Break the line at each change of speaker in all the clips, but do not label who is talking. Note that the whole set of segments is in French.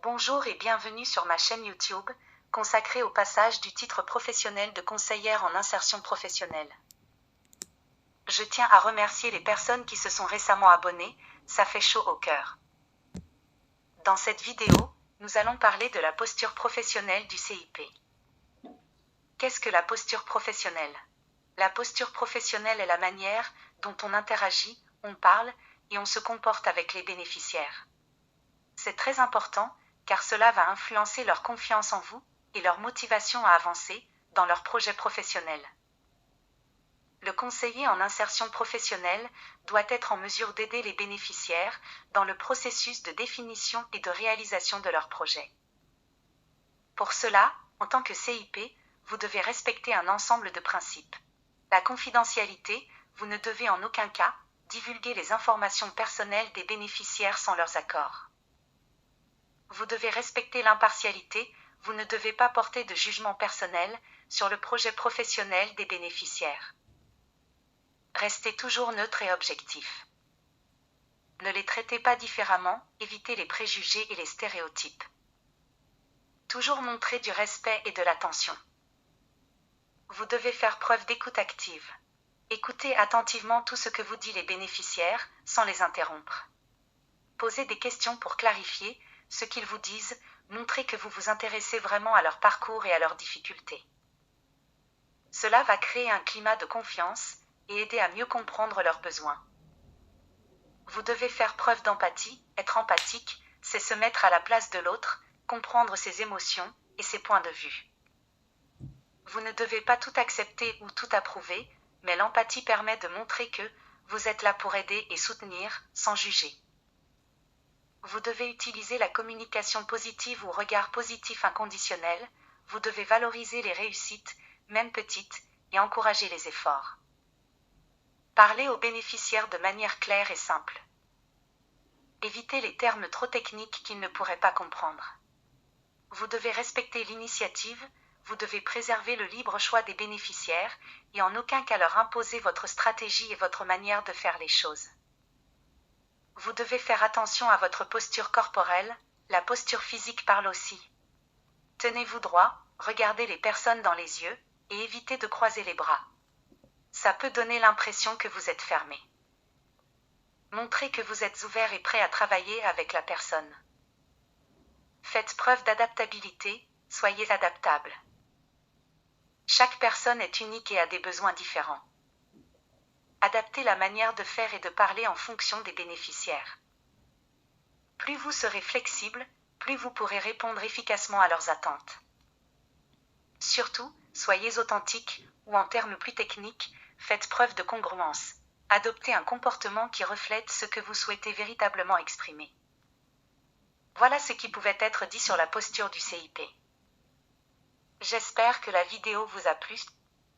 Bonjour et bienvenue sur ma chaîne YouTube, consacrée au passage du titre professionnel de conseillère en insertion professionnelle. Je tiens à remercier les personnes qui se sont récemment abonnées, ça fait chaud au cœur. Dans cette vidéo, nous allons parler de la posture professionnelle du CIP. Qu'est-ce que la posture professionnelle? La posture professionnelle est la manière dont on interagit, on parle et on se comporte avec les bénéficiaires. C'est très important, car cela va influencer leur confiance en vous et leur motivation à avancer dans leur projet professionnel. Le conseiller en insertion professionnelle doit être en mesure d'aider les bénéficiaires dans le processus de définition et de réalisation de leur projet. Pour cela, en tant que CIP, vous devez respecter un ensemble de principes. La confidentialité, vous ne devez en aucun cas divulguer les informations personnelles des bénéficiaires sans leurs accords. Vous devez respecter l'impartialité, vous ne devez pas porter de jugement personnel sur le projet professionnel des bénéficiaires. Restez toujours neutre et objectif. Ne les traitez pas différemment, évitez les préjugés et les stéréotypes. Toujours montrer du respect et de l'attention. Vous devez faire preuve d'écoute active. Écoutez attentivement tout ce que vous disent les bénéficiaires, sans les interrompre. Posez des questions pour clarifier ce qu'ils vous disent, montrez que vous vous intéressez vraiment à leur parcours et à leurs difficultés. Cela va créer un climat de confiance et aider à mieux comprendre leurs besoins. Vous devez faire preuve d'empathie, être empathique, c'est se mettre à la place de l'autre, comprendre ses émotions et ses points de vue. Vous ne devez pas tout accepter ou tout approuver, mais l'empathie permet de montrer que vous êtes là pour aider et soutenir, sans juger. Vous devez utiliser la communication positive ou regard positif inconditionnel, vous devez valoriser les réussites, même petites, et encourager les efforts. Parlez aux bénéficiaires de manière claire et simple. Évitez les termes trop techniques qu'ils ne pourraient pas comprendre. Vous devez respecter l'initiative, vous devez préserver le libre choix des bénéficiaires et en aucun cas leur imposer votre stratégie et votre manière de faire les choses. Vous devez faire attention à votre posture corporelle, la posture physique parle aussi. Tenez-vous droit, regardez les personnes dans les yeux et évitez de croiser les bras. Ça peut donner l'impression que vous êtes fermé. Montrez que vous êtes ouvert et prêt à travailler avec la personne. Faites preuve d'adaptabilité, soyez adaptable. Chaque personne est unique et a des besoins différents. Adaptez la manière de faire et de parler en fonction des bénéficiaires. Plus vous serez flexible, plus vous pourrez répondre efficacement à leurs attentes. Surtout, soyez authentique, ou en termes plus techniques, faites preuve de congruence. Adoptez un comportement qui reflète ce que vous souhaitez véritablement exprimer. Voilà ce qui pouvait être dit sur la posture du CIP. J'espère que la vidéo vous a plu.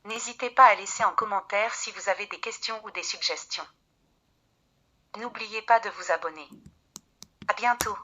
N'hésitez pas à laisser en commentaire si vous avez des questions ou des suggestions. N'oubliez pas de vous abonner. À bientôt.